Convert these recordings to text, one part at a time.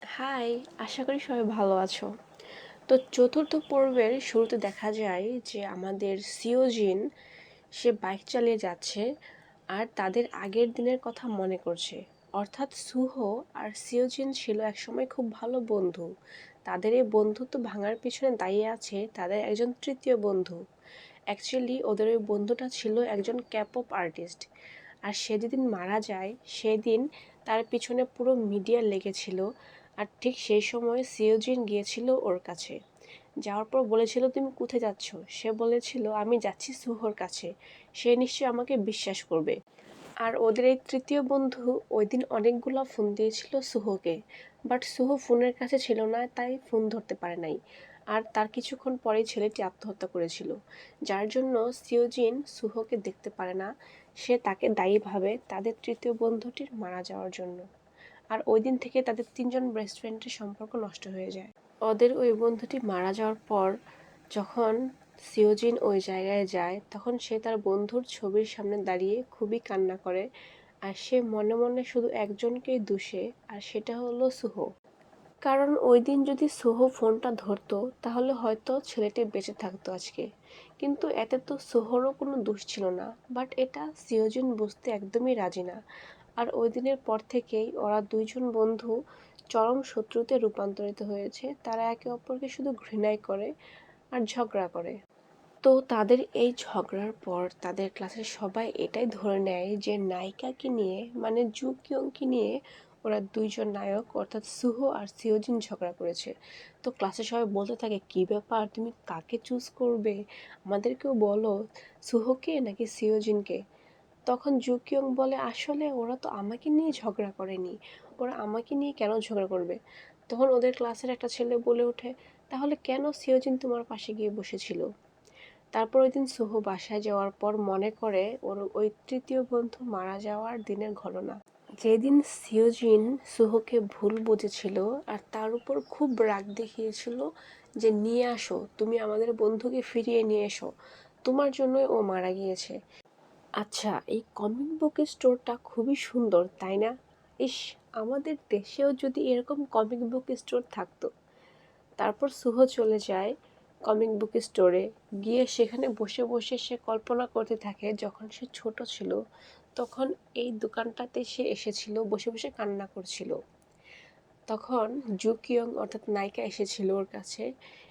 High, আশা করি সবাই ভালো আছো। তো চতুর্থ পর্বের শুরুতে দেখা যায় যে আমাদের সিওজিন সে বাইক চালিয়ে যাচ্ছে আর তাদের আগের দিনের কথা মনে করছে। অর্থাৎ সুহো আর সিওজিন ছিল একসময় খুব ভালো বন্ধু। তাদের এই বন্ধুত্ব ভাঙার পিছনে দাঁড়িয়ে আছে তাদের একজন তৃতীয় বন্ধু। অ্যাকচুয়ালি ওদের ওই বন্ধুটা ছিল একজন ক্যাপপ আর্টিস্ট। আর সে যেদিন মারা যায় সেদিন তার পিছনে পুরো মিডিয়া লেগেছিল। আর ঠিক সেই সময় সিওজিন গিয়েছিল ওর কাছে। যাওয়ার পর বলেছিল, তুমি কোথায় যাচ্ছ? সে বলেছিল, আমি যাচ্ছি সুহোর কাছে, সে নিশ্চয়ই আমাকে বিশ্বাস করবে। আর ওদের এই তৃতীয় বন্ধু ওই দিন অনেকগুলো ফোন দিয়েছিল সুহোকে, বাট সুহো ফোনের কাছে ছিল না, তাই ফোন ধরতে পারে নাই। আর তার কিছুক্ষণ পরেই ছেলেটি আত্মহত্যা করেছিল, যার জন্য সিওজিন সুহোকে দেখতে পারে না। সে তাকে দায়ী ভাবে তাদের তৃতীয় বন্ধুটির মারা যাওয়ার জন্য। আর ওই দিন থেকে তাদের তিনজন বেস্ট ফ্রেন্ডের সম্পর্ক নষ্ট হয়ে যায়। ওদের ওই বন্ধুটি মারা যাওয়ার পর যখন সিওজিন ওই জায়গায় যায়, তখন সে তার বন্ধুর ছবির সামনে দাঁড়িয়ে খুবই কান্না করে। আর সে মনে মনে শুধু একজনকেই দোষে, আর সেটা হলো সুহো। কারণ ওই দিন যদি সুহো ফোনটা ধরতো তাহলে হয়তো ছেলেটি বেঁচে থাকতো আজকে। কিন্তু এতে তো সুহোরও কোনো দোষ ছিল না, বাট এটা সিওজিন বুঝতে একদমই রাজি না। আর ওই দিনের পর থেকেই ওরা দুইজন বন্ধু চরম শত্রুতে রূপান্তরিত হয়েছে। তারা একে অপরকে শুধু ঘৃণাই করে আর ঝগড়া করে। তো তাদের এই ঝগড়ার পর তাদের ক্লাসের সবাই এটাই ধরে নেয় যে নায়িকাকে নিয়ে, মানে জু কিয়ংকে নিয়ে ওরা দুইজন নায়ক অর্থাৎ সুহো আর সিওজিন ঝগড়া করেছে। তো ক্লাসে সবাই বলতে থাকে, কি ব্যাপার, তুমি কাকে চুজ করবে, আমাদেরকেও বলো, সুহোকে নাকি সিওজিনকে। তখন জু কিয়ং বলে, আসলে ওরা তো আমাকে নিয়ে ঝগড়া করেনি, ওরা আমাকে নিয়ে কেন ঝগড়া করবে। তখন ওদের ক্লাসের একটা ছেলে বলে ওঠে, তাহলে কেন সিওজিন তোমার পাশে গিয়ে বসেছিল। তারপর ওই দিন সুহো বাসায় যাওয়ার পর মনে করে ওর ওই তৃতীয় বন্ধু মারা যাওয়ার দিনের ঘটনা, যেদিন সিওজিন সুহোকে ভুল বুঝেছিল আর তার উপর খুব রাগ দেখিয়েছিল যে নিয়ে আসো, তুমি আমাদের বন্ধুকে ফিরিয়ে নিয়ে এসো, তোমার জন্যই ও মারা গিয়েছে। আচ্ছা, এই কমিক বুক স্টোরটা খুবই সুন্দর, তাই না? ইস, আমাদের দেশেও যদি এরকম কমিক বুক স্টোর থাকতো। তারপর সুহো চলে যায় কমিক বুক স্টোরে। গিয়ে সেখানে বসে বসে সে কল্পনা করতে থাকে যখন সে ছোট ছিল, তখন এই দোকানটাতে সে এসেছিল, বসে বসে কান্না করছিল। তখন জু কিয়ং অর্থাৎ নায়িকা এসেছিল ওর কাছে,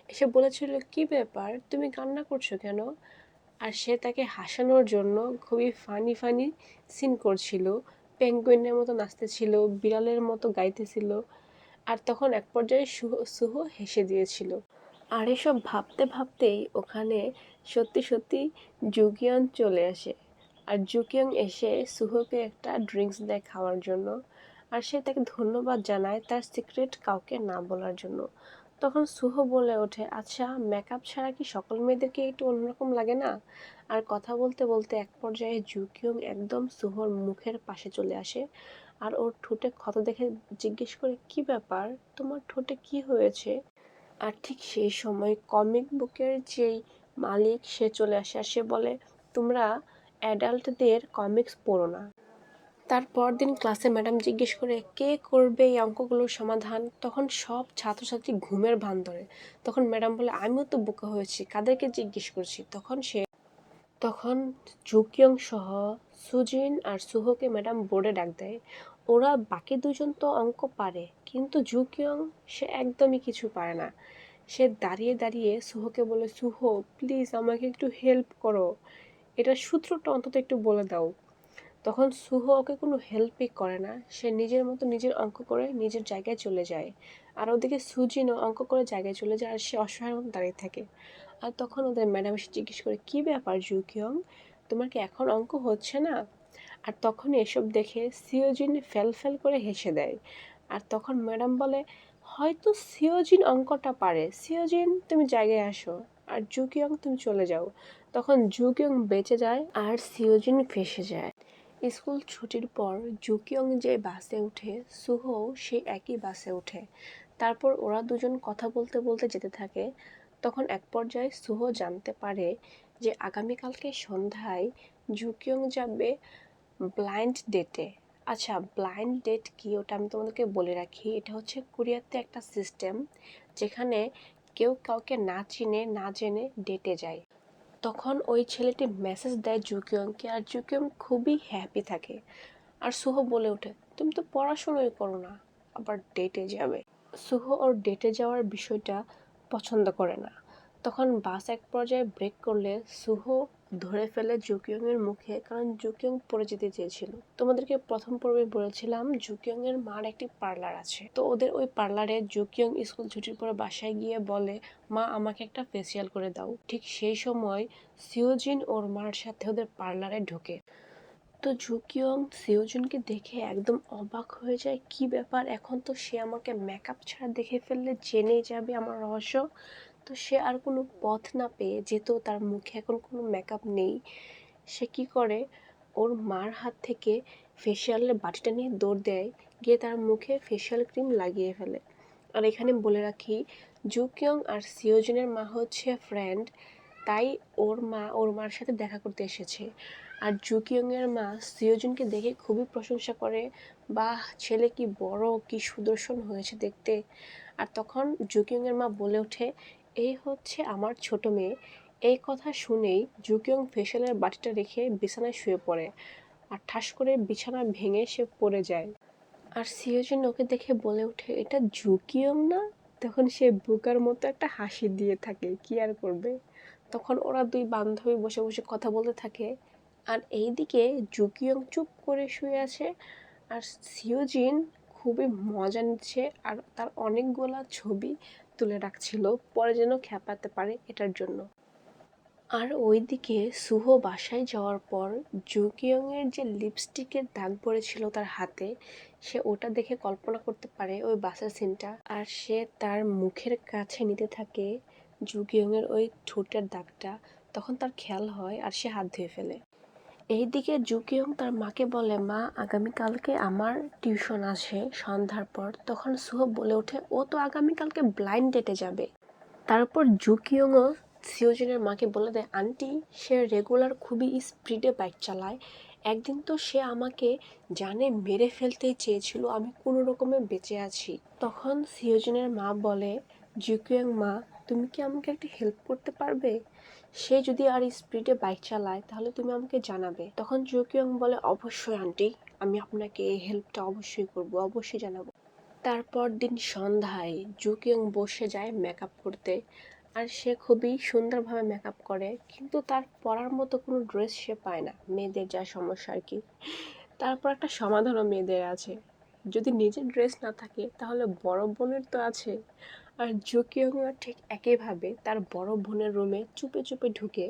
এসে বলেছিল, কি ব্যাপার, তুমি কান্না করছো কেন? আর সে তাকে হাসানোর জন্য খুবই ফানি ফানি সিন করছিল, পেঙ্গুইনের মতো নাচতেছিল, বিড়ালের মতো গাইতেছিল। আর তখন এক পর্যায়ে সুহো হেসে দিয়েছিল। আর এসব ভাবতে ভাবতেই ওখানে সত্যি সত্যি জুকিয়ন চলে আসে। আর জুকিয়ং এসে সুহোকে একটা ড্রিঙ্কস দেয় খাওয়ার জন্য। আর সে তাকে ধন্যবাদ জানায় তার সিক্রেট কাউকে না বলার জন্য। তখন সুহো বলে ওঠে, আচ্ছা, মেকআপ ছাড়া কি সকল মেয়েদেরকে একটু অন্যরকম লাগে না? আর কথা বলতে বলতে এক পর্যায়ে জুকিয়ং একদম সুহোর মুখের পাশে চলে আসে। আর ওর ঠোঁটে ক্ষত দেখে জিজ্ঞেস করে, কি ব্যাপার, তোমার ঠোঁটে কি হয়েছে? আর ঠিক সেই সময় কমিক বুকের যেই মালিক সে চলে আসে, আর সে বলে, তোমরা অ্যাডাল্টদের কমিক্স পড়ো না। তারপর দিন ক্লাসে ম্যাডাম জিজ্ঞেস করে, কে করবে এই অঙ্কগুলোর সমাধান? তখন সব ছাত্রছাত্রী ঘুমের ভান ধরে। তখন ম্যাডাম বলে, আমিও তো বোকা হয়েছি, কাদেরকে জিজ্ঞেস করছি? তখন জুকিয়ং সহ সুজিন আর সুহোকে ম্যাডাম বোর্ডে ডাক দেয়। ওরা বাকি দুজন তো অঙ্ক পারে, কিন্তু জুকিয়ং সে একদমই কিছু পারে না। সে দাঁড়িয়ে দাঁড়িয়ে সুহোকে বলে, সুহো প্লিজ আমাকে একটু হেল্প করো, এটার সূত্রটা অন্তত একটু বলে দাও। তখন সুহো ওকে কোনো হেল্পই করে না, সে নিজের মতো নিজের অঙ্ক করে নিজের জায়গায় চলে যায়। আর ওদিকে সুজিনও অঙ্ক করে জায়গায় চলে যায়, আর সে অসহায়ের মতো দাঁড়িয়ে থাকে। আর তখন ওদের ম্যাডাম এসে জিজ্ঞেস করে, কি ব্যাপার জুকিয়ং, তোমার কি এখন অঙ্ক হচ্ছে না? আর তখন এসব দেখে সিওজিন ফেল ফেল করে হেসে দেয়। আর তখন ম্যাডাম বলে, হয়তো সিওজিন অঙ্কটা পারে, সিওজিন তুমি জায়গায় আসো, আর জুকিয়ং তুমি চলে যাও। তখন জুকিয়ং বেঁচে যায় আর সিওজিন ফেঁসে যায়। স্কুল ছুটির পর জুকিয়ং যে বাসে উঠে, সুহো সেই একই বাসে ওঠে। তারপর ওরা দুজন কথা বলতে বলতে যেতে থাকে। তখন এক পর্যায়ে সুহো জানতে পারে যে আগামীকালকে সন্ধ্যায় জুকিয়ং যাবে ব্লাইন্ড ডেটে। আচ্ছা, ব্লাইন্ড ডেট কি ওটা আমি তোমাদেরকে বলে রাখি। এটা হচ্ছে কোরিয়াতে একটা সিস্টেম যেখানে কেউ কাউকে না চিনে না জেনে ডেটে যায়। তখন ওই ছেলেটি মেসেজ দেয় জুকিয়ংকে, আর জুকিয়ং খুবই হ্যাপি থাকে। আর সুহো বলে ওঠে, তুমি তো পড়াশোনাই করো না, আবার ডেটে যাবে। সুহো ওর ডেটে যাওয়ার বিষয়টা পছন্দ করে না। তখন বাস এক পর্যায়ে ব্রেক করলে সুহো ধরে ফেলে জুকিয়ংয়ের মুখে, কারণ জুকিয়ং পড়ে যেতে চেয়েছিল। তোমাদেরকে প্রথম পর্বে বলেছিলাম জুকিয়ংয়ের মার একটি পার্লার আছে, তো ওদের ওই পার্লারে জুকিয়ং স্কুল ছুটির পরে বাসায় গিয়ে বলে, মা আমাকে একটা ফেসিয়াল করে দাও। ঠিক সেই সময় সিওজিন ওর মার সাথে ওদের পার্লারে ঢোকে। তো জুকিয়ং সিওজুনকে দেখে একদম অবাক হয়ে যায়, কি ব্যাপার, এখন তো সে আমাকে মেকআপ ছাড়া দেখে ফেললে জেনে যাবে আমার রহস্য। তো সে আর কোনো পথ না পেয়ে, যেহেতু তার মুখে এখন কোনো মেকআপ নেই, সে কি করে, ওর মার হাত থেকে ফেসিয়ালের বাটিটা নিয়ে দৌড় দেয়, গিয়ে তার মুখে ফেসিয়াল ক্রিম লাগিয়ে ফেলে। আর এখানে বলে রাখি, জুকিয়ং আর সিওজুনের মা হচ্ছে ফ্রেন্ড, তাই ওর মা ওর মার সাথে দেখা করতে এসেছে। আর জুকিয়ংয়ের মা সিওজুনকে দেখে খুবই প্রশংসা করে, বাহ ছেলে কি বড়, কি সুদর্শন হয়েছে দেখতে। আর তখন জুকিয়ংয়ের মা বলে ওঠে, এই হচ্ছে আমার ছোট মেয়ে। এই কথা শুনেই জুকিয়ং ফেসিয়ালের বাটিটা রেখে বিছানায় শুয়ে পড়ে, আর ঠাস করে বিছানা ভেঙে সে পড়ে যায়। আর সিওজুন ওকে দেখে বলে ওঠে, এটা জুকিয়ং না? তখন সে বোকার মতো একটা হাসি দিয়ে থাকে, কি আর করবে। তখন ওরা দুই বান্ধবী বসে বসে কথা বলতে থাকে, আর এইদিকে জুকিয়ং চুপ করে শুয়ে আছে, আর সিওজিন খুবই মজা নিচ্ছে, আর তার অনেকগুলা ছবি তুলে রাখছিল, পরে যেন খেপাতে পারে এটার জন্য। আর ওইদিকে সুহো বাসায় যাওয়ার পর জুকিয়ংয়ের যে লিপস্টিকের দাগ পড়েছিল তার হাতে, সে ওটা দেখে কল্পনা করতে পারে ওই বাসের সিনটা, আর সে তার মুখের কাছে নিতে থাকে জুকিয়ংয়ের ওই ঠোঁটের দাগটা। তখন তার খেয়াল হয় আর সে হাত ধুয়ে ফেলে। এইদিকে জুকিয়ং তার মাকে বলে, মা আগামীকালকে আমার টিউশন আছে সন্ধ্যার পর। তখন সুহো বলে ওঠে, ও তো আগামীকালকে ব্লাইন্ড ডেটে যাবে। তারপর জুকিয়ংও সিওজিনের মাকে বলে দেয়, আন্টি সে রেগুলার খুবই স্পিডে বাইক চালায়, একদিন তো সে আমাকে জানে মেরে ফেলতেই চেয়েছিল, আমি কোনো রকমে বেঁচে আছি। তখন সিওজিনের মা বলে, জুকিয়ং মা তুমি কি আমাকে একটা হেল্প করতে পারবে? সে যদি আর স্পিডে বাইক চালায় তাহলে তুমি আমাকে জানাবে। তখন জুকিয়ং বলে, অবশ্যই আন্টি, আমি আপনাকে এই হেল্পটা অবশ্যই করব, অবশ্যই জানাবো। তারপর দিন সন্ধ্যায় জুকিয়ং বসে যায় মেকআপ করতে, আর সে খুবই সুন্দরভাবে মেকআপ করে, কিন্তু তার পরার মতো কোনো ড্রেস সে পায় না, মেয়েদের যা সমস্যা আর কি। তারপর একটা সমাধানও মেয়েদের আছে, যদি নিজের ড্রেস না থাকে তাহলে বড় বোনের তো আছে। আর জুকিয়ংও ঠিক একইভাবে তার বড় বোনের রুমে চুপে চুপে ঢুকে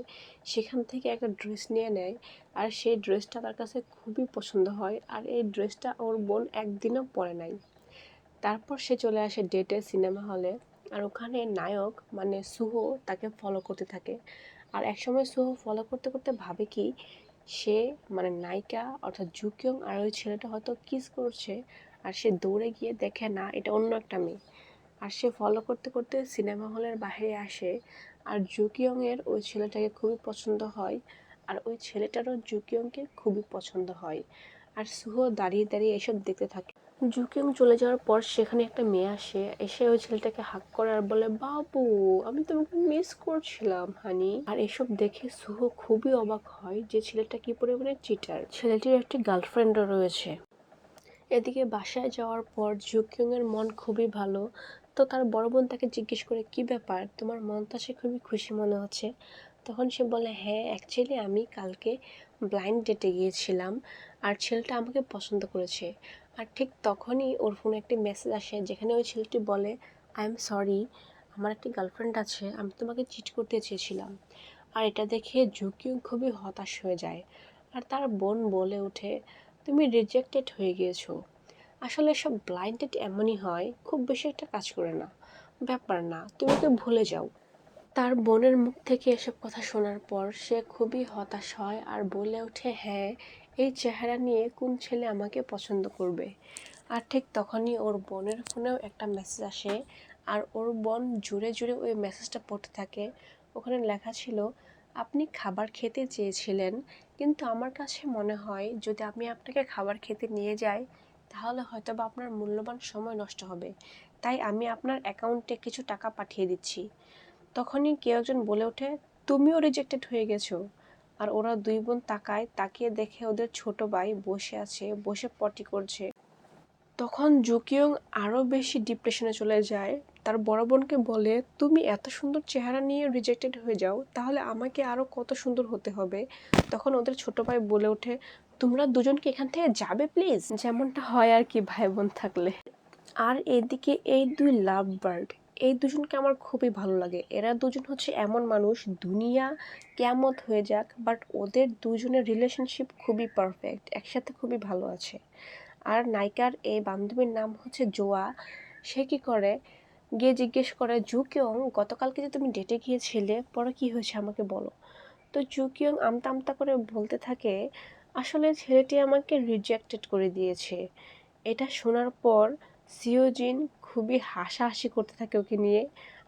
সেখান থেকে একটা ড্রেস নিয়ে নেয়, আর সেই ড্রেসটা তার কাছে খুবই পছন্দ হয়, আর এই ড্রেসটা ওর বোন একদিনও পরে নাই। তারপর সে চলে আসে ডেটে সিনেমা হলে, আর ওখানে নায়ক মানে সুহো তাকে ফলো করতে থাকে। আর একসময় সুহো ফলো করতে করতে ভাবে কি, সে মানে নায়িকা অর্থাৎ জুকিয়ং আর ওই ছেলেটা হয়তো কিস করছে, আর সে দৌড়ে গিয়ে দেখে না এটা অন্য একটা মেয়ে। আর সে ফলো করতে করতে সিনেমা হলের বাইরে আসে, আর জুকিয়ংয়ের ওই ছেলেটাকে খুবই পছন্দ হয়, আর ওই ছেলেটারও জুকিয়ংকে খুবই পছন্দ হয়। আর সুহো দাঁড়িয়ে দাঁড়িয়ে এসব দেখতে থাকে। জুকিয়ং চলে যাওয়ার পর সেখানে একটা মেয়ে আসে, এসে ওই ছেলেটাকে হাক করে আর বলে, বাবু আমি তোমাকে মিস করছিলাম হানি। আর এসব দেখে সুহো খুবই অবাক হয় যে ছেলেটা কি পরিমাণে চিটার, ছেলেটির একটি গার্লফ্রেন্ডও রয়েছে। এদিকে বাসায় যাওয়ার পর জুকিয়ংয়ের মন খুবই ভালো। তো তার বড় বোন তাকে জিজ্ঞেস করে, কি ব্যাপার, তোমার মন তো সে খুবই খুশি মনে হচ্ছে। তখন সে বলে, হ্যাঁ অ্যাকচুয়ালি আমি কালকে ব্লাইন্ড ডেটে গিয়েছিলাম, আর ছেলেটা আমাকে পছন্দ করেছে। আর ঠিক তখনই ওর ফোনে একটি মেসেজ আসে, যেখানে ওই ছেলেটি বলে, আই এম সরি, আমার একটি গার্লফ্রেন্ড আছে, আমি তোমাকে চিট করতে চেয়েছিলাম। আর এটা দেখে জুকিয়ং খুবই হতাশ হয়ে যায়, আর তার বোন বলে ওঠে, তুমি রিজেক্টেড হয়ে গিয়েছো। আসলে সব ব্লাইন্ড ডেট এমনই হয়, খুব বেশি একটা কাজ করে না, ব্যাপার না, তুমি তো ভুলে যাও। তার বোনের মুখ থেকে এসব কথা শোনার পর সে খুবই হতাশ হয়, আর বলে ওঠে, হ্যাঁ এই চেহারা নিয়ে কোন ছেলে আমাকে পছন্দ করবে। আর ঠিক তখনই ওর বোনের ফোনেও একটা মেসেজ আসে, আর ওর বোন জুড়ে জুড়ে ওই মেসেজটা পড়তে থাকে। ওখানে লেখা ছিল, আপনি খাবার খেতে চেয়েছিলেন, কিন্তু আমার কাছে মনে হয় যদি আমি আপনাকে খাবার খেতে নিয়ে যাই তাহলে হয়তোবা আপনার মূল্যবান সময় নষ্ট হবে, তাই আমি আপনার অ্যাকাউন্টে কিছু টাকা পাঠিয়ে দিচ্ছি। তখনই কেউ একজন বলে ওঠে, তুমিও রিজেক্টেড হয়ে গেছো। আর ওরা দুই বোন তাকিয়ে দেখে ওদের ছোট ভাই বসে আছে, বসে পটি করছে। তখন জুকিয়ং আরও বেশি ডিপ্রেশনে চলে যায়। তার বড় বোনকে বলে, তুমি এত সুন্দর চেহারা নিয়ে রিজেক্টেড হয়ে যাও, তাহলে আমাকে আরও কত সুন্দর হতে হবে। তখন ওদের ছোট ভাই বলে ওঠে, তোমরা দুজনকে এখান থেকে যাবে প্লিজ, যেমনটা হয় আর কি ভাই বোন থাকলে। আর এদিকে এই দুই লাভ বার্ড, এই দুজনকে আমার খুবই ভালো লাগে। এরা দুজন হচ্ছে এমন মানুষ, দুনিয়া কেয়ামত হয়ে যাক বাট ওদের দুজনের রিলেশনশিপ খুবই পারফেক্ট, একসাথে খুবই ভালো আছে। আর নায়িকার এই বান্ধবীর নাম হচ্ছে জোয়া। সে কি করে, গিয়ে জিজ্ঞেস করে, জুকিয়ং গতকালকে যে তুমি ডেটে গিয়েছিলে পরে কি হয়েছে আমাকে বলো। তো জুকিয়ং আমতা আমতা করে বলতে থাকে, আসলে ছেলেটি আমাকে রিজেক্টেড করে দিয়েছে। এটা শোনার পর সিওজিন খুবই হাসাহাসি করতে থাকে ওকে নিয়ে,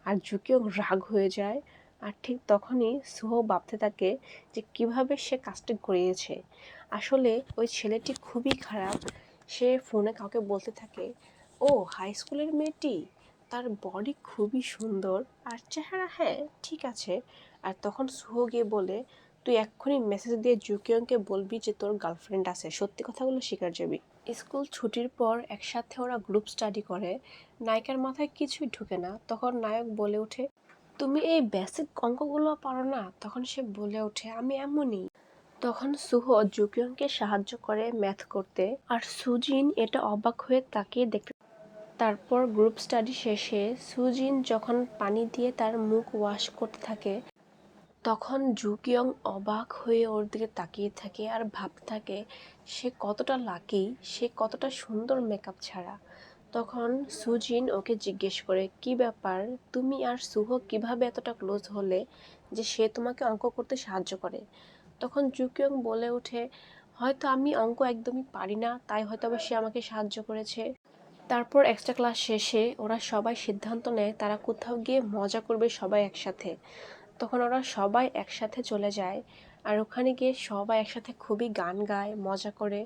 আর জুকিয়ং রাগ হয়ে যায়। আর ঠিক তখনই সুহো ভাবতে থাকে যে কিভাবে সে কাজটা করিয়েছে। আসলে ওই ছেলেটি খুবই খারাপ। সে ফোনে কাউকে বলতে থাকে, ও হাই স্কুলের মেয়েটি, তার বডি খুবই সুন্দর আর চেহারা হ্যাঁ ঠিক আছে। আর তখন সুহো গিয়ে বলে, তুই এক্ষুনি মেসেজ দিয়ে জুকিয়ংকে বলবি যে তোর গার্লফ্রেন্ড আছে, সত্যি কথাগুলো স্বীকার যাবি। স্কুল ছুটির পর একসাথে ওরা গ্রুপ স্টাডি করে। নায়িকার মাথায় কিছুই ঢুকে না। তখন নায়ক বলে ওঠে, তুমি এই বেসিক অঙ্কগুলো পারো না? তখন সে বলে ওঠে, আমি এমনই। তখন সুহো জুকিয়ংকে সাহায্য করে ম্যাথ করতে, আর সুজিন এটা অবাক হয়ে তাকিয়ে দেখতে। তারপর গ্রুপ স্টাডি শেষে সুজিন যখন পানি দিয়ে তার মুখ ওয়াশ করতে থাকে, তখন জুকিয়ং অবাক হয়ে ওর দিকে তাকিয়ে থাকে আর ভাবতে থাকে সে কতটা লাকি, সে কতটা সুন্দর মেকআপ ছাড়া। তখন সুজিন ওকে জিজ্ঞেস করে, কি ব্যাপার, তুমি আর সুহো কিভাবে এতটা ক্লোজ হলে যে সে তোমাকে অঙ্ক করতে সাহায্য করে? তখন জুকিয়ং বলে ওঠে, হয়তো আমি অঙ্ক একদমই পারি না, তাই হয়তো সে আমাকে সাহায্য করেছে। তারপর এক্সট্রা ক্লাস শেষে ওরা সবাই সিদ্ধান্ত নেয় তারা কোথাও গিয়ে মজা করবে সবাই একসাথে। তখন ওরা সবাই একসাথে চলে যায়, আর ওখানে গিয়ে সবাই একসাথে খুবই গান গায়, মজা করে।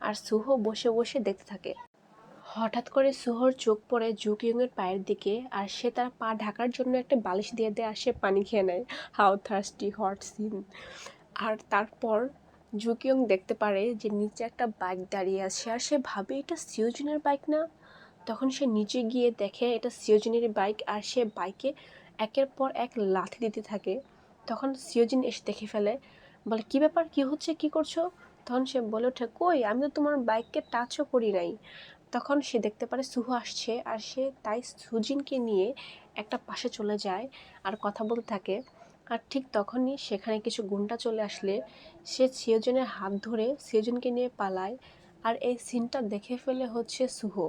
আর সুহো বসে বসে দেখতে থাকে। হঠাৎ করে সুহোর চোখ পড়ে জুকিয়ংয়ের পায়ের দিকে, আর সে তার পা ঢাকার জন্য একটা বালিশ দিয়ে দেয় আর সে পানি খেয়ে নেয়। How thirsty hot scene. আর তারপর জুকিয়ং দেখতে পারে যে নিচে একটা বাইক দাঁড়িয়ে আছে, আর সে ভাবে এটা সিওজিনের বাইক না। তখন সে নিচে গিয়ে দেখে এটা সিওজিনের বাইক, আর সে বাইকে একের পর এক লাথি দিতে থাকে। তখন সিওজিন এসে দেখে ফেলে, বলে, কি ব্যাপার, কি হচ্ছে, কি করছো? তখন সে বলে ওঠে, কই, আমি তো তোমার বাইককে টাচও করি নাই। তখন সে দেখতে পারে সুহো আসছে, আর সে তাই সুজিনকে নিয়ে একটা পাশে চলে যায় আর কথা বলতে থাকে। আর ঠিক তখনই সেখানে কিছু গুন্ডা চলে আসলে সে সিওজনের হাত ধরে সিওজনকে নিয়ে পালায়। আর এই সিনটা দেখে ফেলে হচ্ছে সুহো।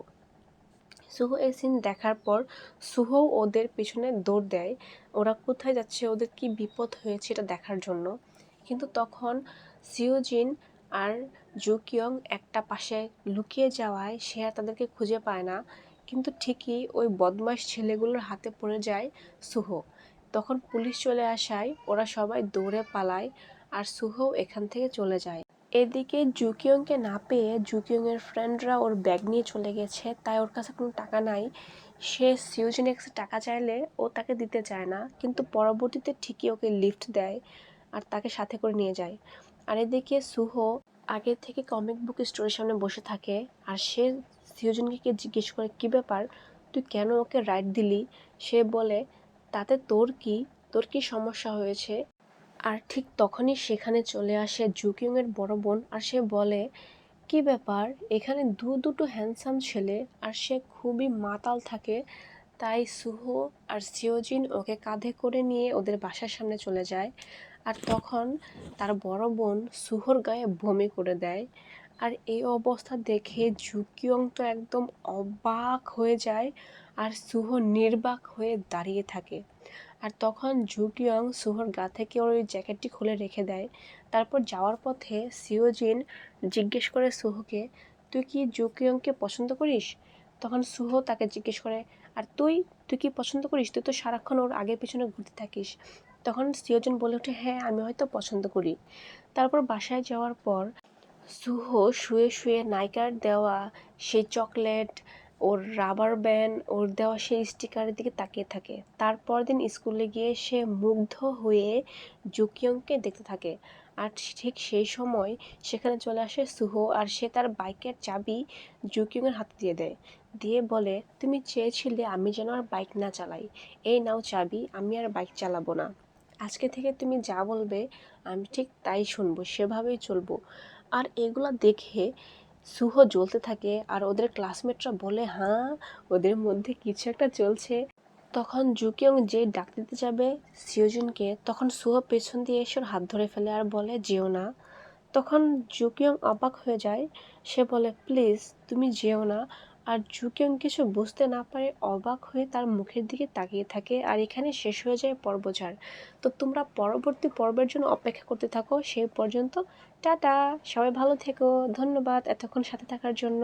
সুহো এই সিন দেখার পর সুহো ওদের পিছনে দৌড় দেয়, ওরা কোথায় যাচ্ছে, ওদের কি বিপদ হয়েছে এটা দেখার জন্য। কিন্তু তখন সিওজিন আর জুকিয়ং একটা পাশে লুকিয়ে যাওয়ায় সে আর তাদেরকে খুঁজে পায় না। কিন্তু ঠিকই ওই বদমাশ ছেলেগুলোর হাতে পড়ে যায় সুহো। তখন পুলিশ চলে আসায় ওরা সবাই দৌড়ে পালায়, আর সুহো এখান থেকে চলে যায়। এদিকে জুকিয়ংকে না পেয়ে জুকিয়ংয়ের ফ্রেন্ডরা ওর ব্যাগ নিয়ে চলে গেছে, তাই ওর কাছে কোনো টাকা নাই। সে সিওজিনের কাছে টাকা চাইলে ও তাকে দিতে চায় না, কিন্তু পরবর্তীতে ঠিকই ওকে লিফট দেয় আর তাকে সাথে করে নিয়ে যায়। আর এদিকে সুহো আগে থেকে কমিক বুক স্টোরের সামনে বসে থাকে, আর সে সিওজিনকে জিজ্ঞেস করে, কি ব্যাপার, তুই কেন ওকে রাইড দিলি? সে বলে, তাতে তোর কি, তোর কি সমস্যা হয়েছে? আর ঠিক তখনই সেখানে চলে আসে জুকিয়ংয়ের বড় বোন, আর সে বলে, কি ব্যাপার, এখানে দুটো হ্যান্ডসাম ছেলে, আর সে খুবই মাতাল থাকে। তাই সুহো আর সিওজিন ওকে কাঁধে করে নিয়ে ওদের বাসার সামনে চলে যায়। আর তখন তার বড় বোন সুহোর গায়ে বমি করে দেয়। আর এই অবস্থা দেখে জুকিয়ং তো একদম অবাক হয়ে যায়, আর সুহো নির্বাক হয়ে দাঁড়িয়ে থাকে। আর তখন জুকিয়ং সুহোর গা থেকে ওর ওই জ্যাকেটটি খুলে রেখে দেয়। তারপর যাওয়ার পথে সিওজিন জিজ্ঞেস করে সুহোকে, তুই কি জুকিয়ংকে পছন্দ করিস? তখন সুহো তাকে জিজ্ঞেস করে, আর তুই তুই কি পছন্দ করিস? তুই তো সারাক্ষণ ওর আগে পিছনে ঘুরতে থাকিস। তখন সিওজন বলে ওঠে, হ্যাঁ আমি হয়তো পছন্দ করি। তারপর বাসায় যাওয়ার পর সুহো শুয়ে শুয়ে নায়িকার দেওয়া সেই চকলেট, ওর রাবার ব্যান্ড, ওর দেওয়া সেই স্টিকারের দিকে তাকিয়ে থাকে। তারপর দিন স্কুলে গিয়ে সে মুগ্ধ হয়ে জুকিয়ংকে দেখতে থাকে। আর ঠিক সেই সময় সেখানে চলে আসে সুহো, আর সে তার বাইকের চাবি জুকিয়ংয়ের হাতে দিয়ে দেয়, দিয়ে বলে, তুমি চেয়েছিলে আমি যেন আর বাইক না চালাই, এই নাও চাবি, আমি আর বাইক চালাবো না। আজকে থেকে তুমি যা বলবে আমি ঠিক তাই শুনবো, সেভাবেই চলবো। আর এগুলো দেখে সুহো জ্বলতে থাকে, আর ওদের ক্লাসমেটরা বলে, হ্যাঁ ওদের মধ্যে কিছু একটা চলছে। তখন জুকিয়ং যে ডাক দিতে যাবে সিওজুনকে, তখন সুহো পেছন দিয়ে এসে ওর হাত ধরে ফেলে আর বলে, যেও না। তখন জুকিয়ং অবাক হয়ে যায়, সে বলে, প্লিজ তুমি যেও না। আর জুকিয়ং কিছু বুঝতে না পারে অবাক হয়ে তার মুখের দিকে তাকিয়ে থাকে। আর এখানে শেষ হয়ে যায় পর্ব 4। তো তোমরা পরবর্তী পর্বের জন্য অপেক্ষা করতে থাকো। সেই পর্যন্ত টাটা, সবাই ভালো থেকো, ধন্যবাদ এতক্ষণ সাথে থাকার জন্য।